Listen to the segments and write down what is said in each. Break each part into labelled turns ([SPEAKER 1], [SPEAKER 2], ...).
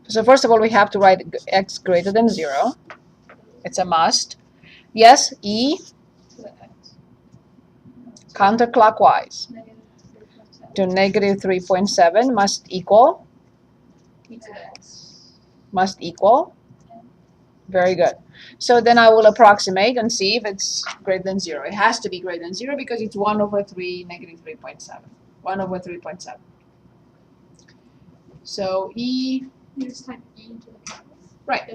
[SPEAKER 1] So first of all, we have to write x greater than 0. It's a must. Yes, e counterclockwise to negative 3.7 must equal. Very good. So then I will approximate and see if it's greater than 0. It has to be greater than 0 because it's 1 over 3 negative 3.7. 1 over 3.7. So e.
[SPEAKER 2] You just type e into the calculus.
[SPEAKER 1] Right.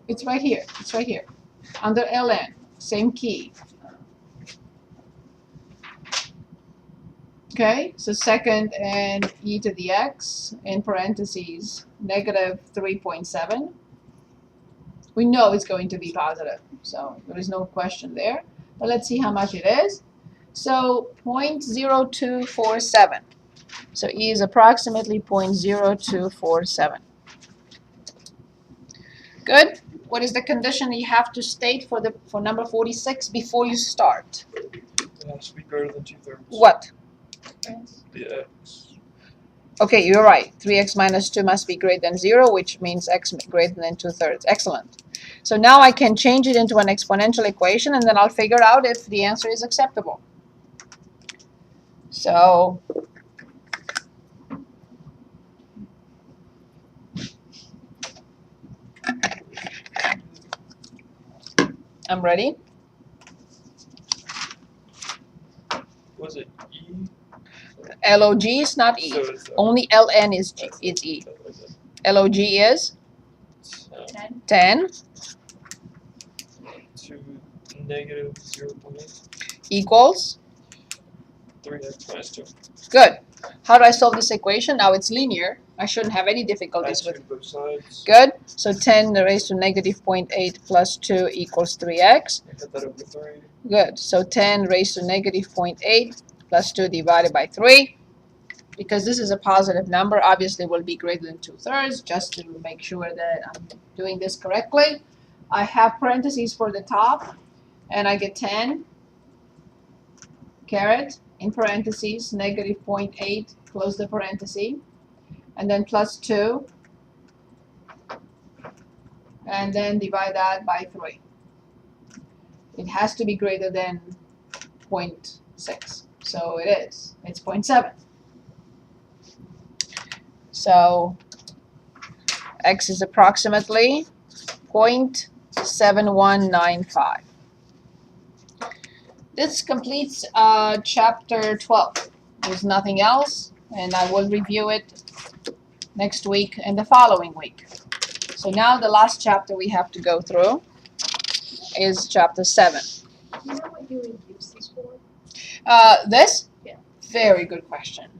[SPEAKER 1] It's right here. It's right here. Under ln. Same key. Okay, so second and e to the x in parentheses negative 3.7. We know it's going to be positive, so there is no question there. But let's see how much it is. So 0.0247. So e is approximately 0.0247. Good. What is the condition you have to state for number 46 before you start?
[SPEAKER 3] It has to be greater than 2/3.
[SPEAKER 1] What?
[SPEAKER 3] The x.
[SPEAKER 1] Okay, you're right. 3x minus 2 must be greater than 0, which means x greater than 2/3. Excellent. So now I can change it into an exponential equation, and then I'll figure out if the answer is acceptable. So I'm ready.
[SPEAKER 3] Was it e?
[SPEAKER 1] LOG is not E.
[SPEAKER 3] So it's,
[SPEAKER 1] Only LN is G. It's E. LOG is 10
[SPEAKER 3] to negative 0.8
[SPEAKER 1] equals.
[SPEAKER 3] 3x minus 2.
[SPEAKER 1] Good. How do I solve this equation? Now it's linear. I shouldn't have any difficulties with it.
[SPEAKER 3] Both sides.
[SPEAKER 1] Good. So 10 raised to negative 0.8 plus 2 equals 3x.
[SPEAKER 3] Cut that over 3.
[SPEAKER 1] Good. So 10 raised to negative 0.8 plus 2 divided by 3. Because this is a positive number, obviously will be greater than 2/3, just to make sure that I'm doing this correctly. I have parentheses for the top, and I get 10 caret in parentheses, negative 0.8, close the parenthesis, and then plus 2, and then divide that by 3. It has to be greater than 0.6, so it is. It's 0.7. So x is approximately 0.7195. This completes chapter 12. There's nothing else, and I will review it next week and the following week. So now the last chapter we have to go through is chapter 7.
[SPEAKER 2] You know what you would use these for?
[SPEAKER 1] This?
[SPEAKER 2] Yeah.
[SPEAKER 1] Very good question.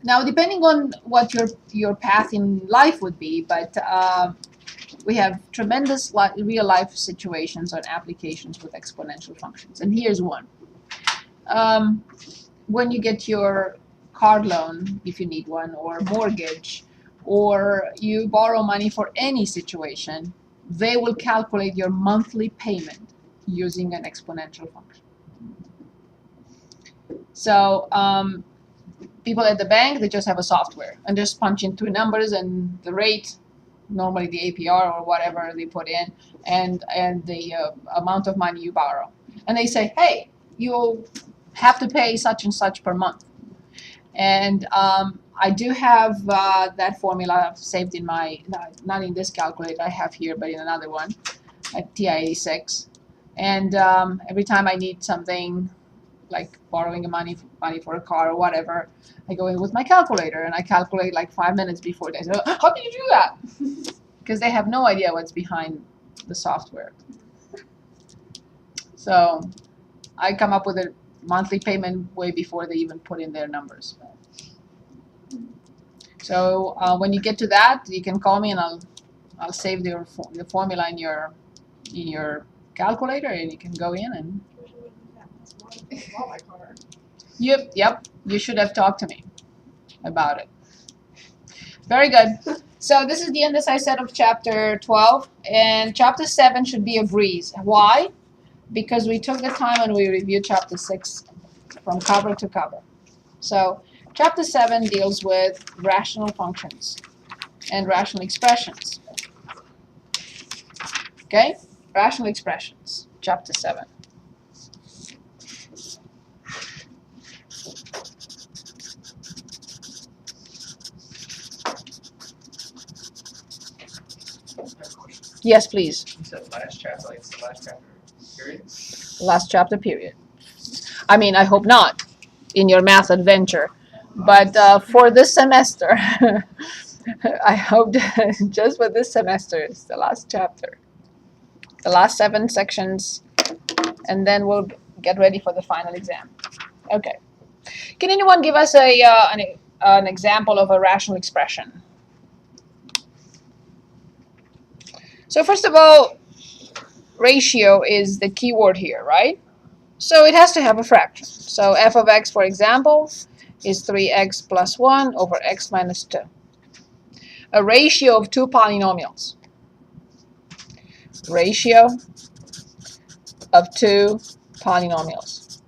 [SPEAKER 1] Now, depending on what your path in life would be, but we have tremendous real-life situations or applications with exponential functions. And here's one. When you get your car loan, if you need one, or mortgage, or you borrow money for any situation, they will calculate your monthly payment using an exponential function. So people at the bank, they just have a software and just punch in 2 numbers and the rate, normally the APR or whatever they put in, and the amount of money you borrow. And they say, hey, you'll have to pay such and such per month. And I do have that formula saved in my, not in this calculator I have here, but in another one at TI-86. And every time I need something like borrowing money for a car or whatever, I go in with my calculator and I calculate like 5 minutes before they say, oh, how did you do that? Because they have no idea what's behind the software. So I come up with a monthly payment way before they even put in their numbers. So when you get to that, you can call me and I'll save the formula in your calculator, and you can go in and Yep, you should have talked to me about it. Very good. So this is the end, as I said, of chapter 12, and chapter 7 should be a breeze. Why? Because we took the time and we reviewed chapter 6 from cover to cover. So chapter 7 deals with rational functions. and rational expressions. Okay? Rational expressions, chapter 7. Yes, please.
[SPEAKER 3] You said last chapter, like it's the last chapter, period?
[SPEAKER 1] Last chapter, period. I mean, I hope not in your math adventure. But for this semester, I hope just for this semester, it's the last chapter. The last 7 sections, and then we'll get ready for the final exam. Okay. Can anyone give us an example of a rational expression? So first of all, ratio is the key word here, right? So it has to have a fraction. So f of x, for example, is 3x plus 1 over x minus 2. A ratio of 2 polynomials. Ratio of 2 polynomials.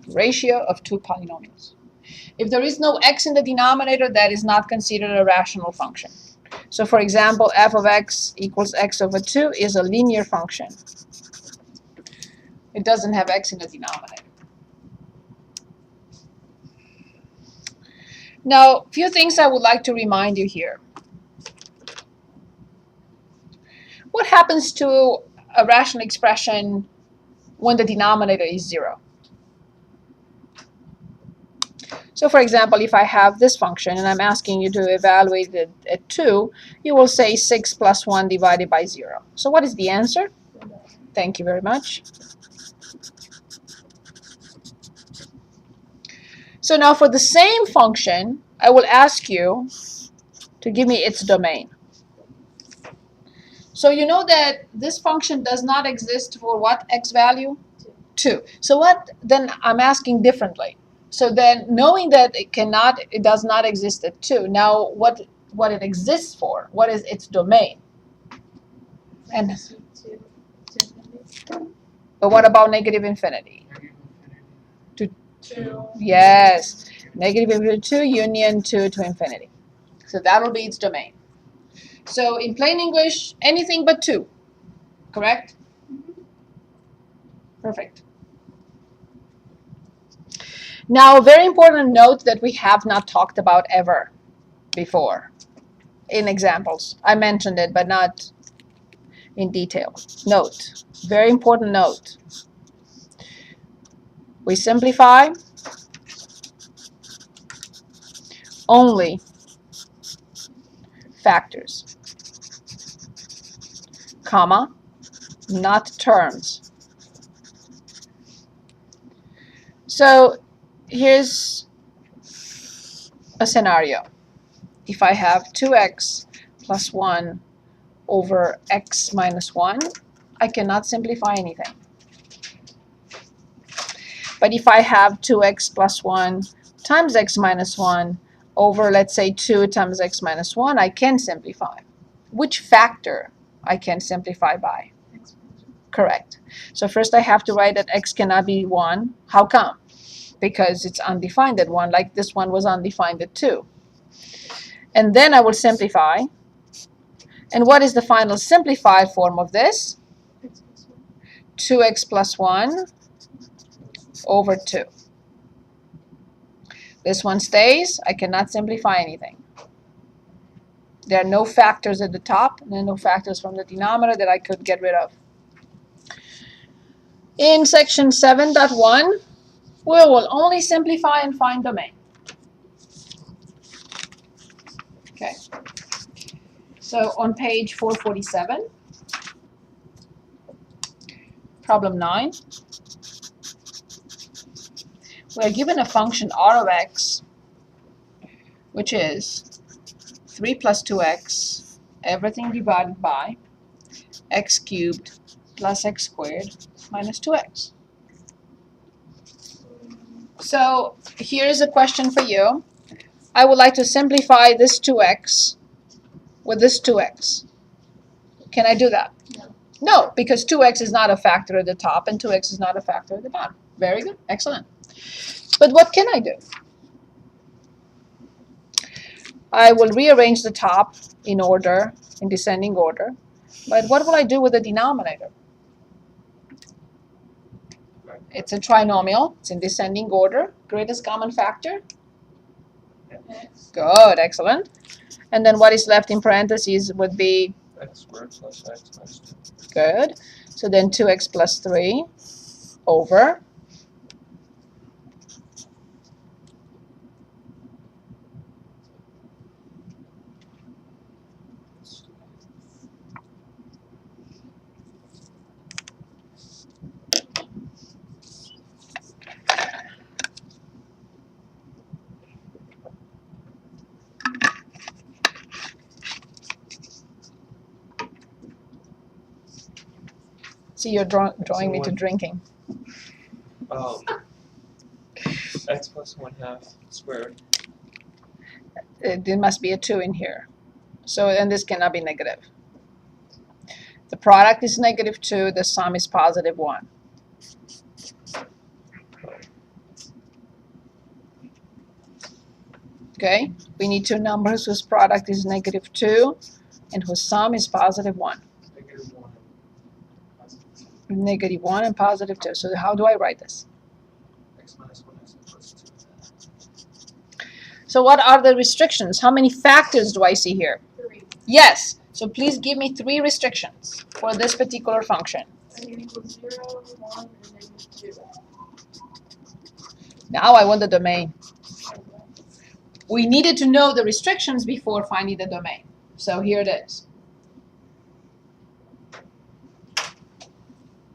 [SPEAKER 1] Ratio of 2 polynomials. If there is no x in the denominator, that is not considered a rational function. So for example, f of x equals x over 2 is a linear function. It doesn't have x in the denominator. Now, a few things I would like to remind you here. What happens to a rational expression when the denominator is 0? So for example, if I have this function and I'm asking you to evaluate it at 2, you will say 6 plus 1 divided by 0. So what is the answer? Thank you very much. So now for the same function, I will ask you to give me its domain. So you know that this function does not exist for what x value? 2. So what then I'm asking differently. So then knowing that it does not exist at 2, now what it exists for, what is its domain? And but what about negative infinity? Yes, negative infinity 2 union 2 to infinity. So that will be its domain. So in plain English, anything but 2, correct? Perfect. Now, a very important note that we have not talked about ever before in examples. I mentioned it, but not in detail. Note, very important note. We simplify only factors, comma, not terms. So here's a scenario. If I have 2x plus 1 over x minus 1, I cannot simplify anything. But if I have 2x plus 1 times x minus 1 over, let's say, 2 times x minus 1, I can simplify. Which factor I can simplify by? Correct. So first I have to write that x cannot be 1. How come? Because it's undefined at 1, like this one was undefined at 2. And then I will simplify. And what is the final simplified form of this? 2x plus 1 over 2. This one stays. I cannot simplify anything. There are no factors at the top, and there are no factors from the denominator that I could get rid of. In section 7.1, we will only simplify and find domain. Okay. So on page 447, problem 9, we are given a function r of x, which is 3 plus 2x, everything divided by x cubed plus x squared minus 2x. So here's a question for you. I would like to simplify this 2x with this 2x. Can I do that?
[SPEAKER 2] No.
[SPEAKER 1] No, because 2x is not a factor at the top and 2x is not a factor at the bottom. Very good. Excellent. But what can I do? I will rearrange the top in order, in descending order. But what will I do with the denominator? It's a trinomial. It's in descending order. Greatest common factor? Good, excellent. And then what is left in parentheses would be?
[SPEAKER 3] X squared plus X minus 2.
[SPEAKER 1] Good. So then 2x plus 3 over. See, you're drawing me to drinking.
[SPEAKER 3] X plus 1/2 squared.
[SPEAKER 1] There must be a 2 in here. So, and this cannot be negative. The product is -2. The sum is +1. Okay, we need two numbers whose product is -2 and whose sum is +1. -1 and +2. So how do I write this?
[SPEAKER 3] X minus 1x plus 2.
[SPEAKER 1] So what are the restrictions? How many factors do I see here?
[SPEAKER 2] 3.
[SPEAKER 1] Yes. So please give me 3 restrictions for this particular function.
[SPEAKER 2] N equals 0, 1, and then 2.
[SPEAKER 1] Now I want the domain. We needed to know the restrictions before finding the domain. So here it is.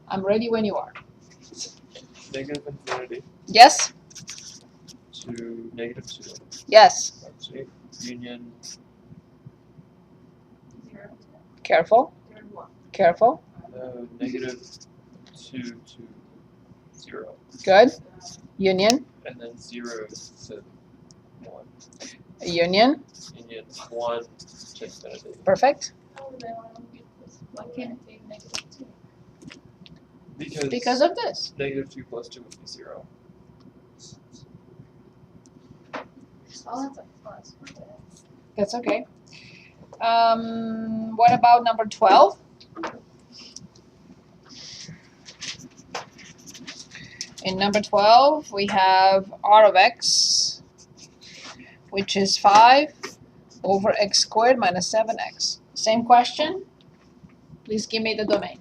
[SPEAKER 1] I'm ready when you are.
[SPEAKER 3] Negative infinity
[SPEAKER 1] Yes?
[SPEAKER 3] to -2.
[SPEAKER 1] Yes.
[SPEAKER 3] Let's see. Union
[SPEAKER 2] 0,
[SPEAKER 1] Careful.
[SPEAKER 2] 1.
[SPEAKER 1] Careful.
[SPEAKER 3] -2 to 0.
[SPEAKER 1] Good. Union.
[SPEAKER 3] And then 0 to 1.
[SPEAKER 1] Union.
[SPEAKER 3] Union 1 to infinity.
[SPEAKER 1] Perfect.
[SPEAKER 2] How would I want to get this? Why can't it be -2?
[SPEAKER 1] Because of this.
[SPEAKER 3] -2 plus 2 would be 0.
[SPEAKER 2] Oh, that's a plus.
[SPEAKER 1] That's okay. What about number 12? In number 12, we have r of x, which is 5 over x squared minus 7x. Same question. Please give me the domain.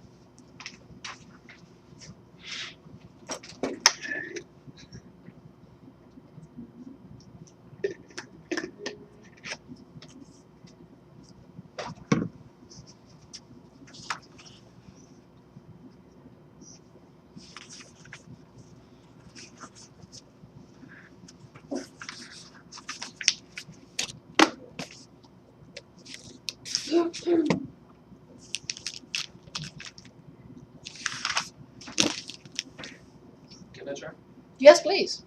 [SPEAKER 3] Can I try?
[SPEAKER 1] Yes, please.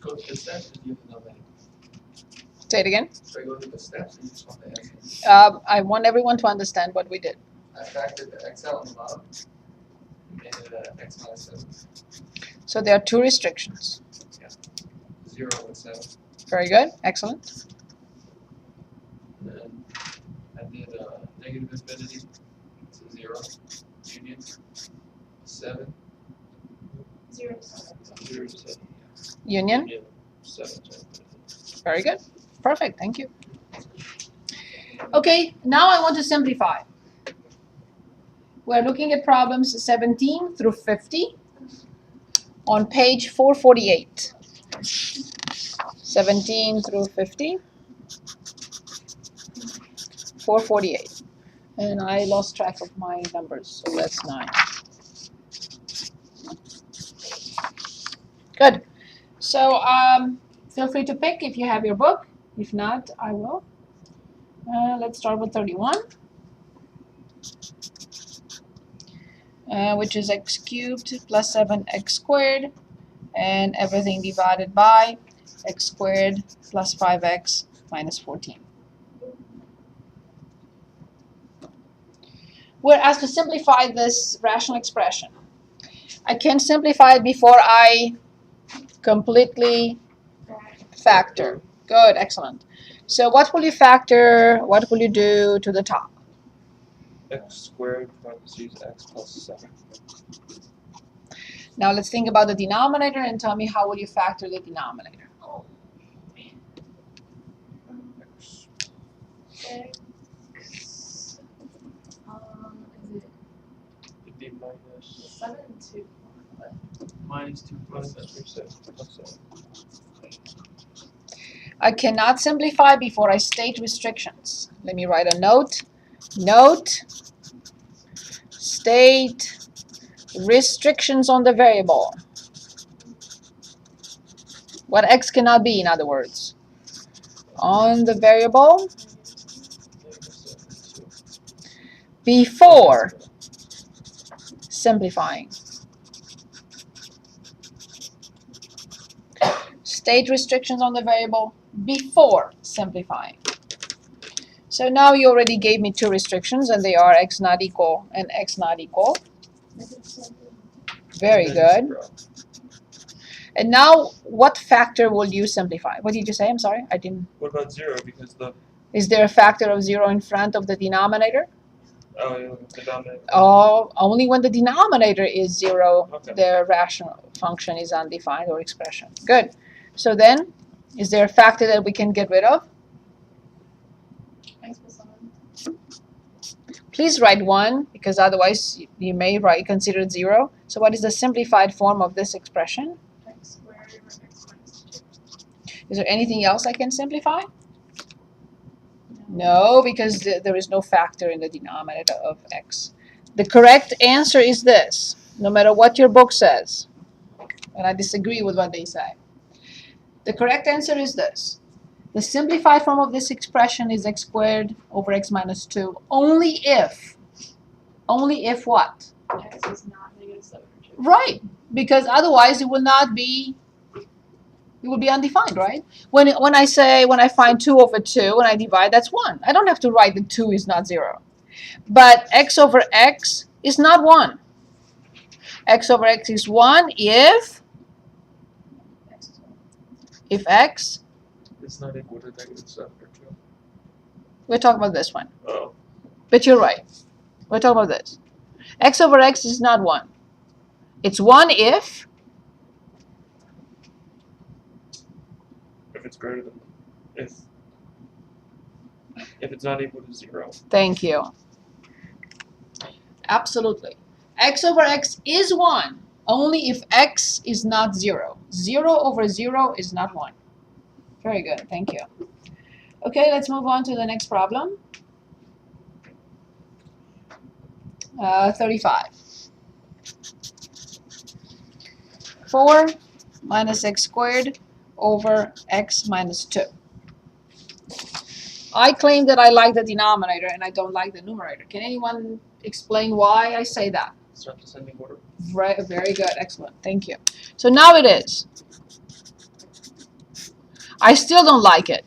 [SPEAKER 3] Go to the steps and you have the domain.
[SPEAKER 1] Say it again.
[SPEAKER 3] So I go to the steps and you just want the answer.
[SPEAKER 1] I want everyone to understand what we did.
[SPEAKER 3] I factored the XL on the bottom. And X minus 7.
[SPEAKER 1] So there are 2 restrictions.
[SPEAKER 3] 0 and 7.
[SPEAKER 1] Very good. Excellent.
[SPEAKER 3] And then I did negative infinity to 0. Union 7.
[SPEAKER 2] 0 to 7.
[SPEAKER 3] 0 to 7.
[SPEAKER 1] Union.
[SPEAKER 3] Union 7 to infinity.
[SPEAKER 1] Very good. Perfect. Thank you. Okay, now I want to simplify. We're looking at problems 17 through 50 on page 448. 17 through 50. 448. And I lost track of my numbers, so that's 9. Good. So feel free to pick if you have your book. If not, I will. Let's start with 31. Which is x cubed plus 7x squared, and everything divided by x squared plus 5x minus 14. We're asked to simplify this rational expression. I can simplify it before I completely factor. Good, excellent. So what will you factor, what will you do to the top?
[SPEAKER 4] X squared parentheses x plus 7.
[SPEAKER 1] Now let's think about the denominator and tell me how will you factor the denominator.
[SPEAKER 2] Oh, man.
[SPEAKER 4] X.
[SPEAKER 2] X. Is it
[SPEAKER 4] It'd be minus
[SPEAKER 2] 7 to what?
[SPEAKER 3] Minus 2 plus
[SPEAKER 4] minus 2 7 plus 7.
[SPEAKER 1] I cannot simplify before I state restrictions. Let me write a note. Note, state restrictions on the variable. What x cannot be, in other words. On the variable
[SPEAKER 4] Minus 7
[SPEAKER 1] before simplifying. State restrictions on the variable before simplifying. So now you already gave me two restrictions, and they are x not equal and x not equal. Very good. And now, what factor will you simplify? What did you say? I'm sorry, I didn't.
[SPEAKER 4] What about 0? Because the
[SPEAKER 1] Is there a factor of 0 in front of the denominator?
[SPEAKER 4] oh yeah, the denominator.
[SPEAKER 1] Oh, only when the denominator is 0,
[SPEAKER 4] Okay.
[SPEAKER 1] the rational function is undefined or expression. Good. So then, is there a factor that we can get rid of?
[SPEAKER 2] X plus 7.
[SPEAKER 1] Please write 1, because otherwise you may consider it 0. So what is the simplified form of this expression?
[SPEAKER 2] X squared over x minus 2.
[SPEAKER 1] Is there anything else I can simplify? No, because there is no factor in the denominator of x. The correct answer is this, no matter what your book says. And I disagree with what they say. The correct answer is this. The simplified form of this expression is x squared over x minus 2, only if what?
[SPEAKER 2] X is not negative 7 or 2.
[SPEAKER 1] Right, because otherwise it will not be, it will be undefined, right? When I find 2 over 2 and I divide, that's 1. I don't have to write that 2 is not 0. But x over x is not 1. X over x is 1 if
[SPEAKER 2] X is 1.
[SPEAKER 1] x,
[SPEAKER 4] It's not equal to negative 7 or 2.
[SPEAKER 1] we're talking about this one.
[SPEAKER 4] Oh.
[SPEAKER 1] But you're right. We're talking about this. X over x is not 1. It's 1 if
[SPEAKER 4] If it's greater than if it's not equal to 0.
[SPEAKER 1] Thank you. Absolutely. X over x is 1 only if x is not 0. 0 over 0 is not 1. Very good. Thank you. Okay, let's move on to the next problem. 35. 4 minus x squared over x minus 2. I claim that I like the denominator and I don't like the numerator. Can anyone explain why I say that?
[SPEAKER 4] It's not descending order.
[SPEAKER 1] Very good, excellent, thank you. So now it is. I still don't like it.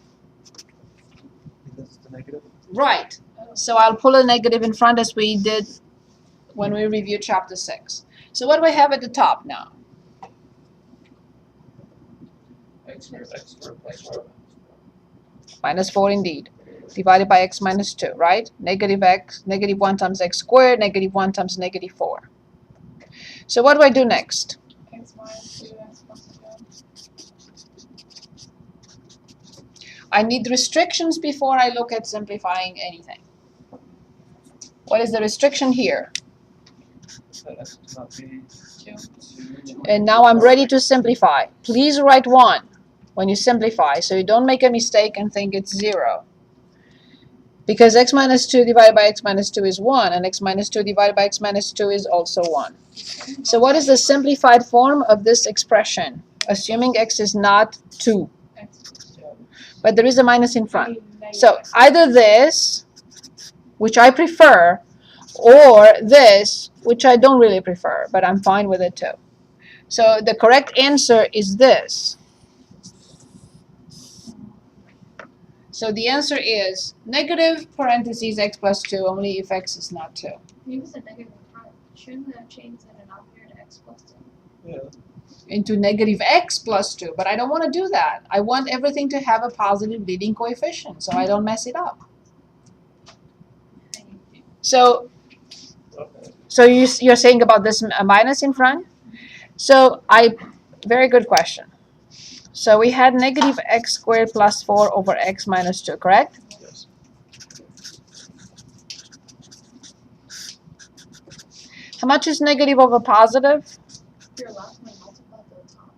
[SPEAKER 4] Because it's a negative.
[SPEAKER 1] Right. So I'll pull a negative in front as we did when we reviewed chapter 6. So what do I have at the top now?
[SPEAKER 4] X squared plus 4.
[SPEAKER 1] Minus 4 indeed. Divided by x minus 2, right? Negative 1 times x squared, negative 1 times negative 4. So what do I do next?
[SPEAKER 2] X minus 2, x plus 2.
[SPEAKER 1] I need restrictions before I look at simplifying anything. What is the restriction here?
[SPEAKER 4] That x does not be 2.
[SPEAKER 1] And now I'm ready to simplify. Please write 1 when you simplify, so you don't make a mistake and think it's 0. Because x minus 2 divided by x minus 2 is 1, and x minus 2 divided by x minus 2 is also 1. So what is the simplified form of this expression, assuming x is not 2?
[SPEAKER 2] X plus 2.
[SPEAKER 1] But there is a minus in front.
[SPEAKER 2] Negative
[SPEAKER 1] So
[SPEAKER 2] X.
[SPEAKER 1] either this, which I prefer, or this, which I don't really prefer, but I'm fine with it too. So the correct answer is this. So the answer is negative parentheses x plus 2 only if x is not 2.
[SPEAKER 2] You said negative in front. Shouldn't that change the denominator to x plus 2?
[SPEAKER 4] Yeah.
[SPEAKER 1] into negative x plus 2, but I don't want to do that. I want everything to have a positive leading coefficient so I don't mess it up. So you're saying about this minus in front? So very good question. So we had negative x squared plus 4 over x minus 2, correct?
[SPEAKER 4] Yes.
[SPEAKER 1] How much is negative over positive?
[SPEAKER 2] You're allowed to multiply the top.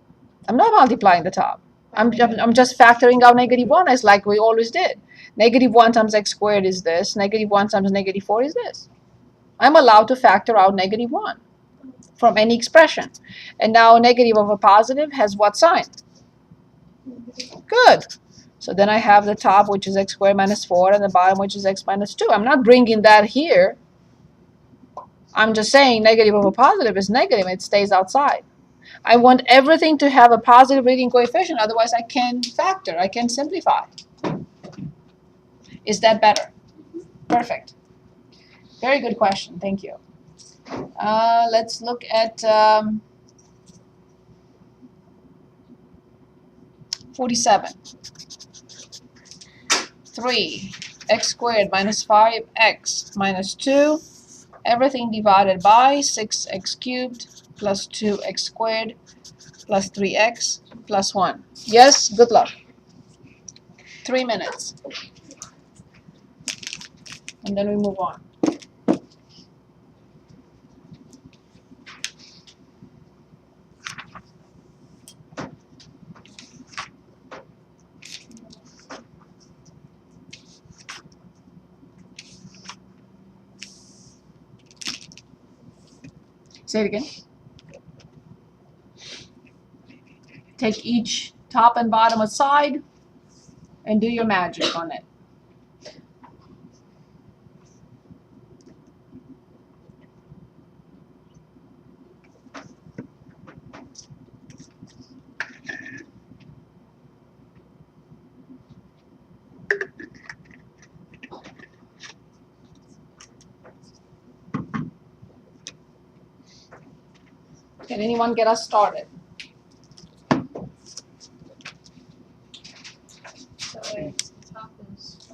[SPEAKER 1] I'm not multiplying the top. I'm just factoring out negative 1 as like we always did. Negative 1 times x squared is this. Negative 1 times negative 4 is this. I'm allowed to factor out negative 1 from any expression. And now negative over positive has what sign? Good. So then I have the top, which is x squared minus 4, and the bottom, which is x minus 2. I'm not bringing that here. I'm just saying negative over positive is negative. It stays outside. I want everything to have a positive leading coefficient. Otherwise, I can factor. I can simplify. Is that better? Perfect. Very good question. Thank you. Let's look at 47. 3 x squared minus 5x minus 2. Everything divided by 6x cubed plus 2x squared plus 3x plus 1. Yes, good luck. 3 minutes. And then we move on. Say it again. Take each top and bottom aside and do your magic on it. Can anyone get us started?
[SPEAKER 2] So it's the top is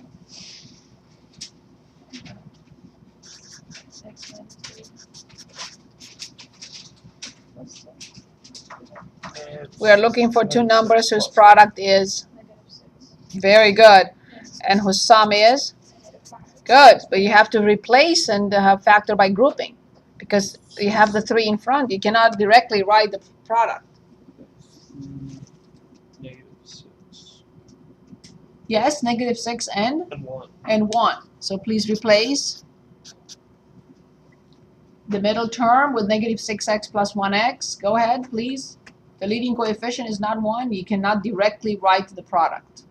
[SPEAKER 2] x minus 3. What's the
[SPEAKER 1] We are looking for two numbers whose product is
[SPEAKER 2] negative 6?
[SPEAKER 1] very good and whose sum is
[SPEAKER 2] Negative 5.
[SPEAKER 1] good. But you have to replace and factor by grouping because you have the 3 in front. You cannot directly write the product.
[SPEAKER 4] Negative 6
[SPEAKER 1] Yes, negative 6
[SPEAKER 4] and 1.
[SPEAKER 1] and 1. So please replace the middle term with negative 6x plus 1x. Go ahead, please. The leading coefficient is not 1. You cannot directly write the product.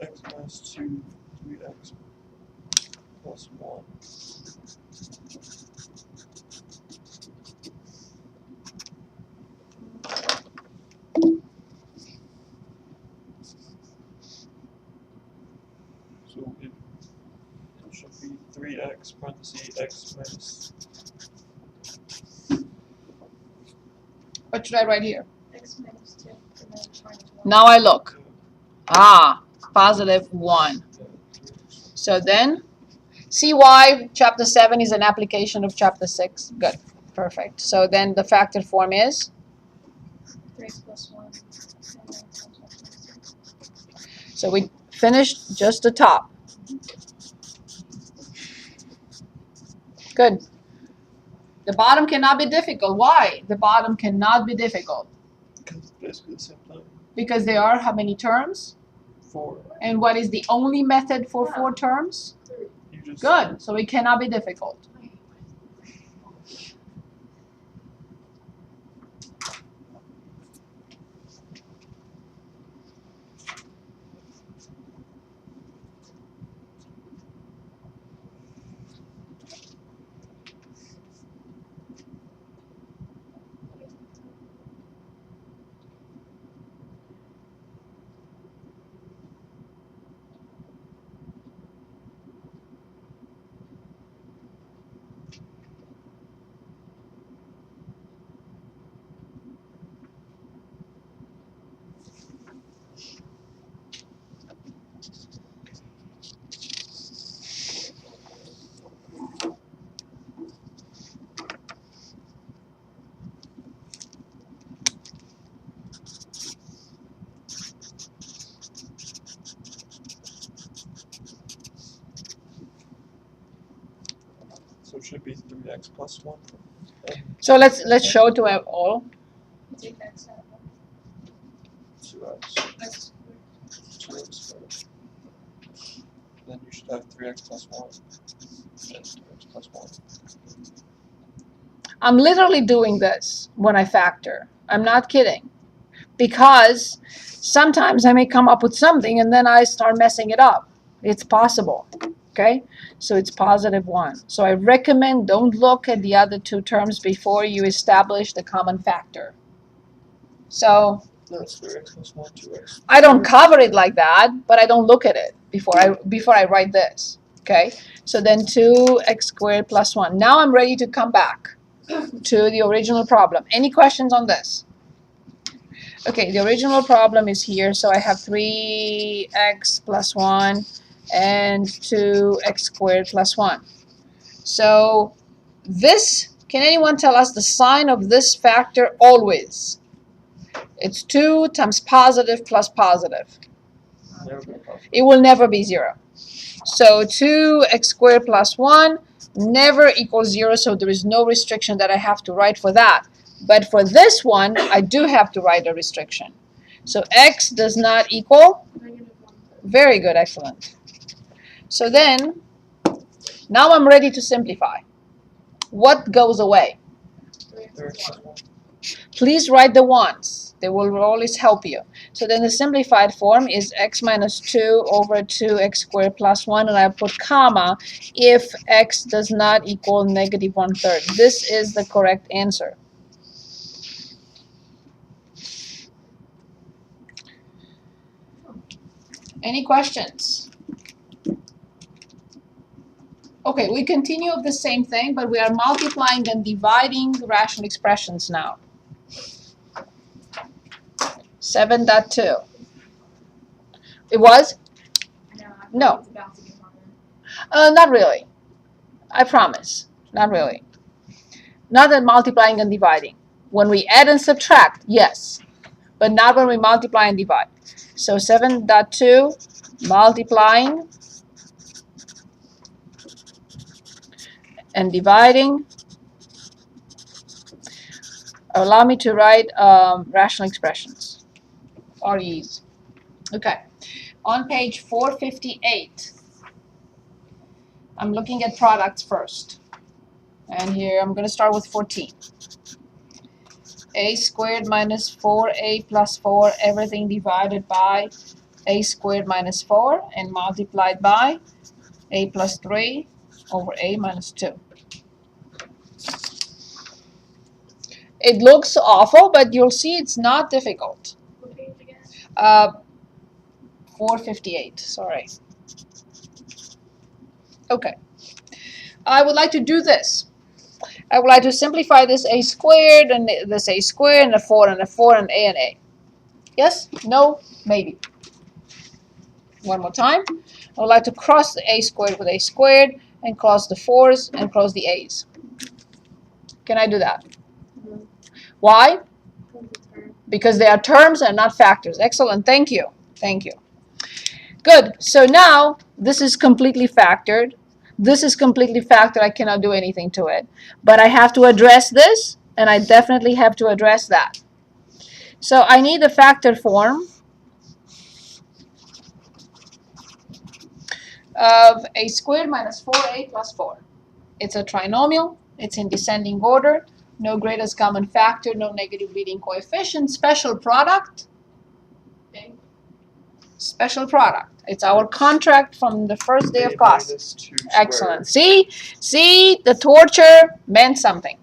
[SPEAKER 4] X minus 2, 3x plus 1. So it should be 3x parentheses x minus.
[SPEAKER 1] What should I write here?
[SPEAKER 2] X minus 2 and then minus 1.
[SPEAKER 1] Now I look. Positive 1. So then, see why chapter 7 is an application of chapter 6? Good. Perfect. So then the factor form is?
[SPEAKER 2] 3x plus 1 and then times 1 minus 2.
[SPEAKER 1] So we finished just the top. Good. The bottom cannot be difficult. Why? The bottom cannot be difficult.
[SPEAKER 4] Because it's basically the same thing.
[SPEAKER 1] Because there are how many terms?
[SPEAKER 4] 4.
[SPEAKER 1] And what is the only method for 4 terms?
[SPEAKER 4] You just.
[SPEAKER 1] Good. So it cannot be difficult.
[SPEAKER 4] it should be 3x plus 1.
[SPEAKER 1] So let's show to all.
[SPEAKER 2] Take x out.
[SPEAKER 4] 2x.
[SPEAKER 2] X
[SPEAKER 4] 2x squared. Then you should have 3x plus 1. And 2x plus 1.
[SPEAKER 1] I'm literally doing this when I factor. I'm not kidding. Because sometimes I may come up with something and then I start messing it up. It's possible. Okay? So it's positive 1. So I recommend don't look at the other two terms before you establish the common factor. So
[SPEAKER 4] No, it's 3x plus 1, 2x.
[SPEAKER 1] I don't cover it like that, but I don't look at it before I write this. Okay? So then 2x squared plus 1. Now I'm ready to come back to the original problem. Any questions on this? Okay, the original problem is here, so I have 3x plus 1 and 2x squared plus 1. So this, can anyone tell us the sign of this factor always? It's 2 times positive plus positive.
[SPEAKER 4] Never been positive.
[SPEAKER 1] It will never be 0. So 2x squared plus 1 never equals 0, so there is no restriction that I have to write for that. But for this one, I do have to write a restriction. So x does not equal,
[SPEAKER 2] -1/3.
[SPEAKER 1] very good, excellent. So then, now I'm ready to simplify. What goes away?
[SPEAKER 4] 3x plus 1.
[SPEAKER 1] Please write the ones. They will always help you. So then the simplified form is x minus 2 over 2x squared plus 1, and I put comma if x does not equal -1/3. This is the correct answer. Any questions? Okay, we continue with the same thing, but we are multiplying and dividing rational expressions now. 7.2. It was? No.
[SPEAKER 2] It's about to get harder.
[SPEAKER 1] Not really. I promise. Not really. Not in multiplying and dividing. When we add and subtract, yes. But not when we multiply and divide. So 7.2, multiplying and dividing. Allow me to write rational expressions. REs. Okay. On page 458, I'm looking at products first. And here I'm going to start with 14. A squared minus 4a plus 4, everything divided by a squared minus 4 and multiplied by a plus 3 over a minus 2. It looks awful, but you'll see it's not difficult.
[SPEAKER 2] What page again?
[SPEAKER 1] 458, sorry. Okay. I would like to do this. I would like to simplify this a squared and this a squared and a 4 and a 4 and a. Yes? No? Maybe. One more time. I would like to cross the a squared with a squared and cross the 4's and cross the a's. Can I do that?
[SPEAKER 2] Mhm.
[SPEAKER 1] Why?
[SPEAKER 2] Term.
[SPEAKER 1] Because they are terms and not factors. Excellent. Thank you. Thank you. Good. So now this is completely factored. This is completely factored. I cannot do anything to it. But I have to address this, and I definitely have to address that. So I need a factor form of a squared minus 4a plus 4. It's a trinomial. It's in descending order. No greatest common factor, no negative leading coefficient. Special product.
[SPEAKER 2] Okay.
[SPEAKER 1] Special product. It's our contract from the first day of class.
[SPEAKER 4] minus 2 squared.
[SPEAKER 1] Excellent. See, the torture meant something.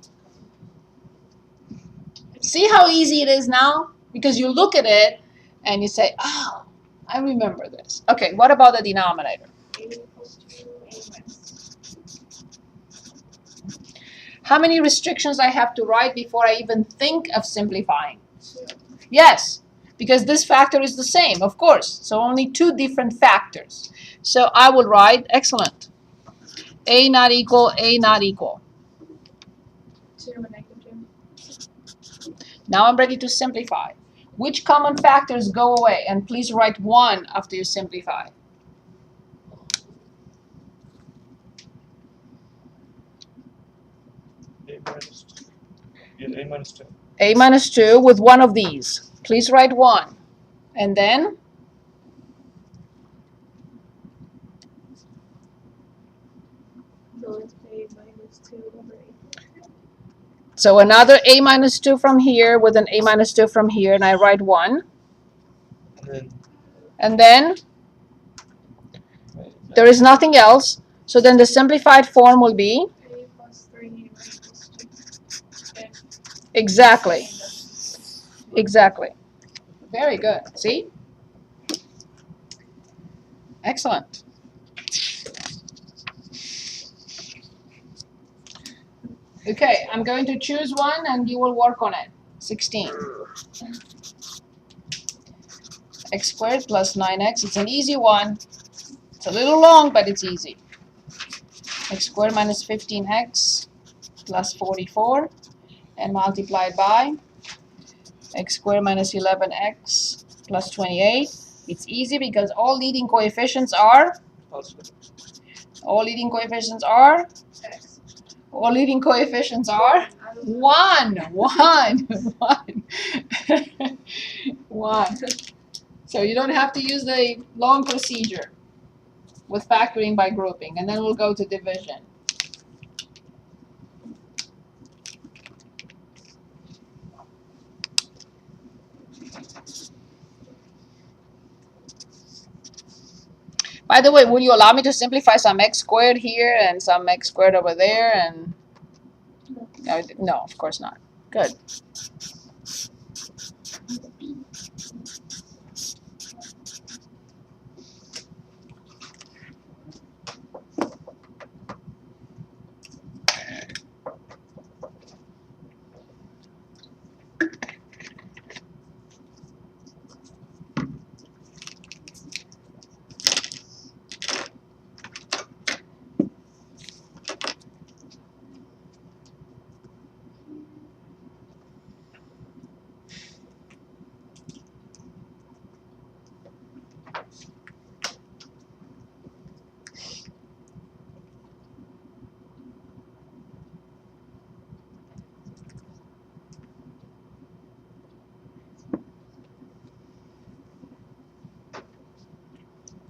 [SPEAKER 1] See how easy it is now? Because you look at it and you say, oh, I remember this. Okay, what about the denominator?
[SPEAKER 2] A equals 2, A minus.
[SPEAKER 1] How many restrictions I have to write before I even think of simplifying?
[SPEAKER 2] 2.
[SPEAKER 1] Yes, because this factor is the same, of course. So only two different factors. So I will write, excellent. A not equal, A not equal.
[SPEAKER 2] 2 and -2.
[SPEAKER 1] Now I'm ready to simplify. Which common factors go away? And please write 1 after you simplify.
[SPEAKER 4] You get a minus 2.
[SPEAKER 1] A minus 2 with one of these. Please write 1. And then
[SPEAKER 2] So it's a minus 2 over 8.
[SPEAKER 1] so another a minus 2 from here with an a minus 2 from here, and I write 1. And then there is nothing else. So then the simplified form will be
[SPEAKER 2] A plus 3 equals 2.
[SPEAKER 1] exactly. Exactly. Very good. See? Excellent. Okay, I'm going to choose one and you will work on it. 16. X squared plus 9x. It's an easy one. It's a little long, but it's easy. X squared minus 15x plus 44 and multiplied by x squared minus 11x plus 28. It's easy because all leading coefficients are
[SPEAKER 4] Positive.
[SPEAKER 1] all leading coefficients are
[SPEAKER 2] X.
[SPEAKER 1] all leading coefficients are
[SPEAKER 2] I don't know.
[SPEAKER 1] 1. So you don't have to use the long procedure with factoring by grouping, and then we'll go to division. By the way, will you allow me to simplify some x squared here and some x squared over there? And no, of course not. Good.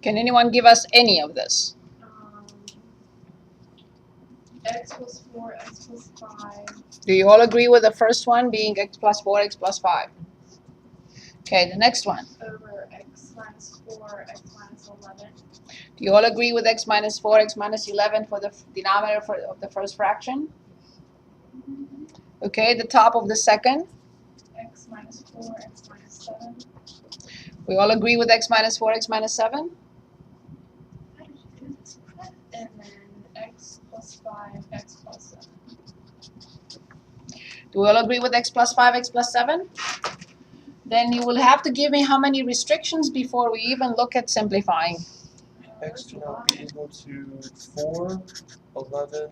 [SPEAKER 1] Can anyone give us any of this?
[SPEAKER 2] X plus 4, X plus 5.
[SPEAKER 1] Do you all agree with the first one being x plus 4, x plus 5? Okay, the next one.
[SPEAKER 2] Over X minus 4, X minus 11.
[SPEAKER 1] Do you all agree with x minus 4, x minus 11 for the denominator of the first fraction? Okay, the top of the second.
[SPEAKER 2] X minus 4, X minus 7.
[SPEAKER 1] We all agree with x minus 4, x minus 7?
[SPEAKER 2] And then X plus 5, X plus 7.
[SPEAKER 1] Do we all agree with x plus 5, x plus 7? Then you will have to give me how many restrictions before we even look at simplifying.
[SPEAKER 4] X cannot be equal to 4, 11,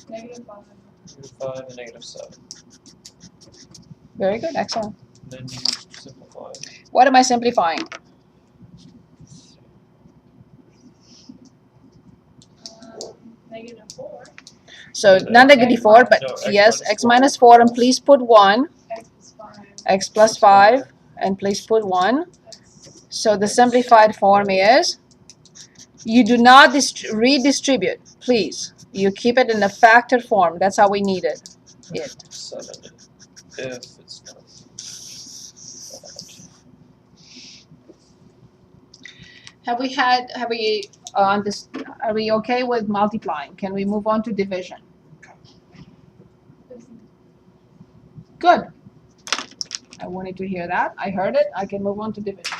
[SPEAKER 2] Negative 5.
[SPEAKER 4] -5, and -7.
[SPEAKER 1] Very good, excellent.
[SPEAKER 4] And then you simplify.
[SPEAKER 1] What am I simplifying?
[SPEAKER 2] Negative 4.
[SPEAKER 1] So not negative 4, but
[SPEAKER 4] No, x
[SPEAKER 1] yes,
[SPEAKER 4] minus
[SPEAKER 1] x
[SPEAKER 4] 4.
[SPEAKER 1] minus 4, and please put 1.
[SPEAKER 2] X plus 5.
[SPEAKER 1] X plus 5, and please put 1.
[SPEAKER 2] X.
[SPEAKER 1] So the simplified form is, you do not redistribute, please. You keep it in a factor form. That's how we need it.
[SPEAKER 4] 7 if it's not.
[SPEAKER 1] Are we okay with multiplying? Can we move on to division? Good. I wanted to hear that. I heard it. I can move on to division.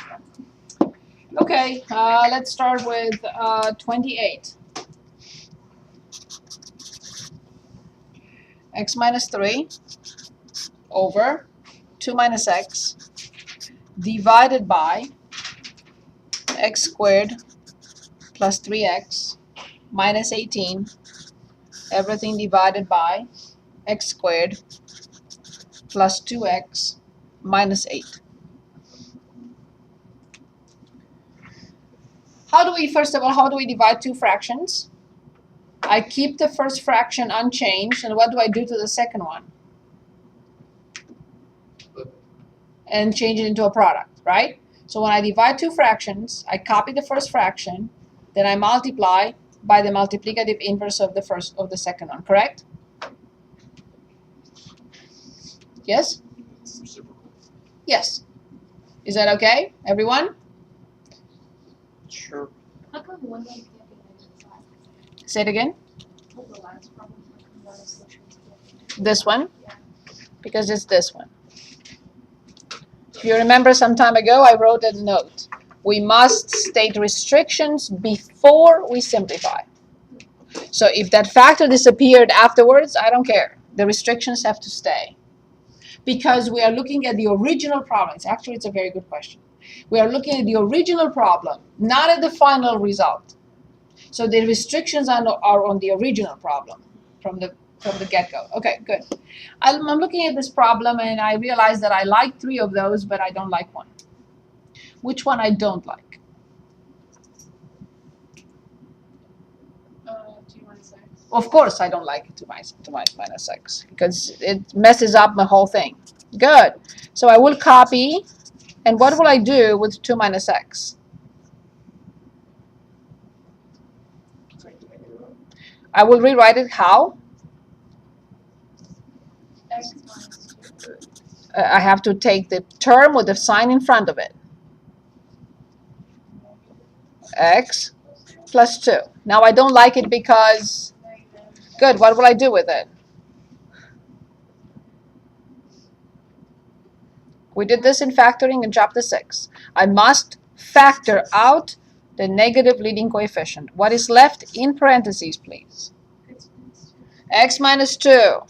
[SPEAKER 1] Okay, let's start with 28. X minus 3 over 2 minus x divided by x squared plus 3x minus 18, everything divided by x squared plus 2x minus 8. First of all, how do we divide two fractions? I keep the first fraction unchanged, and what do I do to the second one? and change it into a product, right? So when I divide two fractions, I copy the first fraction, then I multiply by the multiplicative inverse of the second one, correct? Yes?
[SPEAKER 4] Reciprocal.
[SPEAKER 1] Yes. Is that okay, everyone?
[SPEAKER 4] Sure.
[SPEAKER 2] How come one line can't be -5?
[SPEAKER 1] Say it again.
[SPEAKER 2] What the last problem? How come one is the truth can't be
[SPEAKER 1] This one?
[SPEAKER 2] Yeah.
[SPEAKER 1] Because it's this one. If you remember some time ago, I wrote a note. We must state restrictions before we simplify. So if that factor disappeared afterwards, I don't care. The restrictions have to stay. Because we are looking at the original problem. Actually, it's a very good question. We are looking at the original problem, not at the final result. So the restrictions are on the original problem from the get-go. Okay, good. I'm looking at this problem and I realize that I like 3 of those, but I don't like one. Which one I don't like?
[SPEAKER 2] 2 minus x.
[SPEAKER 1] Of course I don't like 2 minus x because it messes up my whole thing. Good. So I will copy, and what will I do with 2 minus x? I will rewrite it how?
[SPEAKER 2] X minus 2.
[SPEAKER 1] I have to take the term with the sign in front of it. X plus 2. Now I don't like it because, good, what will I do with it? We did this in factoring in chapter 6. I must factor out the negative leading coefficient. What is left in parentheses, please? X minus 2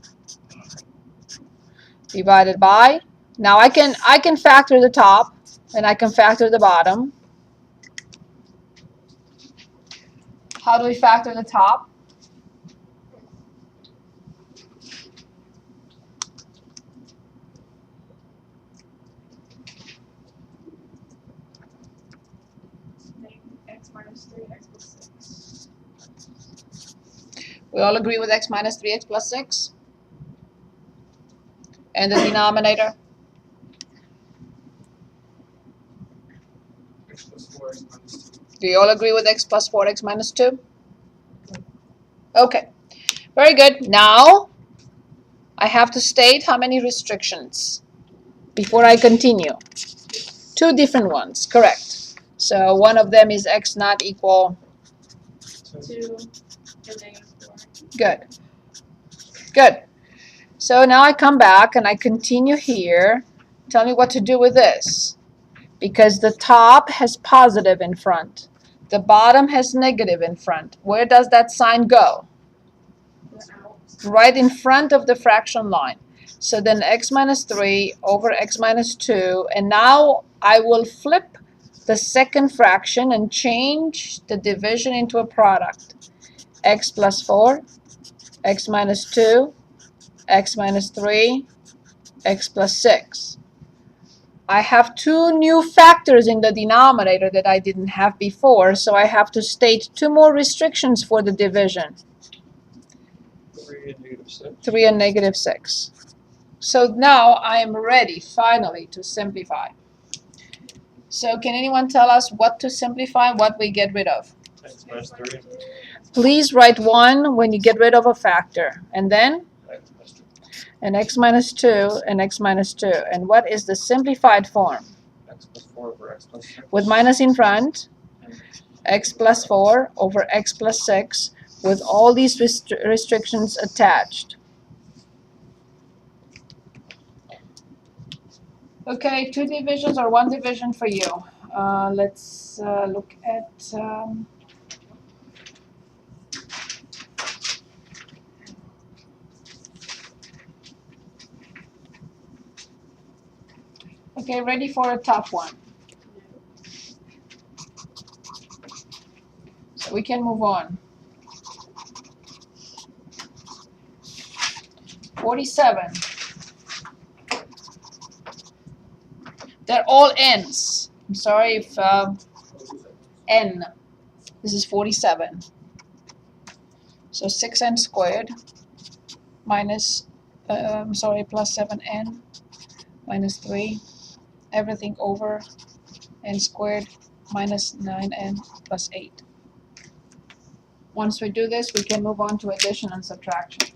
[SPEAKER 1] divided by, now I can factor the top and I can factor the bottom. How do we factor the top?
[SPEAKER 2] X minus 3, x plus 6.
[SPEAKER 1] We all agree with x minus 3x plus 6? And the denominator?
[SPEAKER 3] X plus 4, x minus 2.
[SPEAKER 1] Do you all agree with x plus 4x minus 2? Okay, very good. Now, I have to state how many restrictions before I continue. 2 different ones, correct. So one of them is x not equal.
[SPEAKER 2] 2 and negative 4.
[SPEAKER 1] Good. Good. So now I come back and I continue here. Tell me what to do with this. Because the top has positive in front. The bottom has negative in front. Where does that sign go? Right in front of the fraction line. So then x minus 3 over x minus 2. And now I will flip the second fraction and change the division into a product. X plus 4, x minus 2, x minus 3, x plus 6. I have 2 new factors in the denominator that I didn't have before, so I have to state 2 more restrictions for the division.
[SPEAKER 4] 3 and negative 6.
[SPEAKER 1] 3 and negative 6. So now I am ready, finally, to simplify. So can anyone tell us what to simplify, what we get rid of?
[SPEAKER 4] X minus 3.
[SPEAKER 1] Please write 1 when you get rid of a factor. And then?
[SPEAKER 4] X minus 2.
[SPEAKER 1] And x minus 2 and x minus 2. And what is the simplified form?
[SPEAKER 4] X plus 4 over x plus 6.
[SPEAKER 1] With minus in front, x plus 4 over x plus 6 with all these restrictions attached. Okay, 2 divisions or 1 division for you. Let's look at okay, ready for a tough one. So we can move on. 47. They're all n's. I'm sorry if n. This is 47. So 6n squared minus, plus 7n minus 3 everything over n squared minus 9n plus 8. Once we do this, we can move on to addition and subtraction.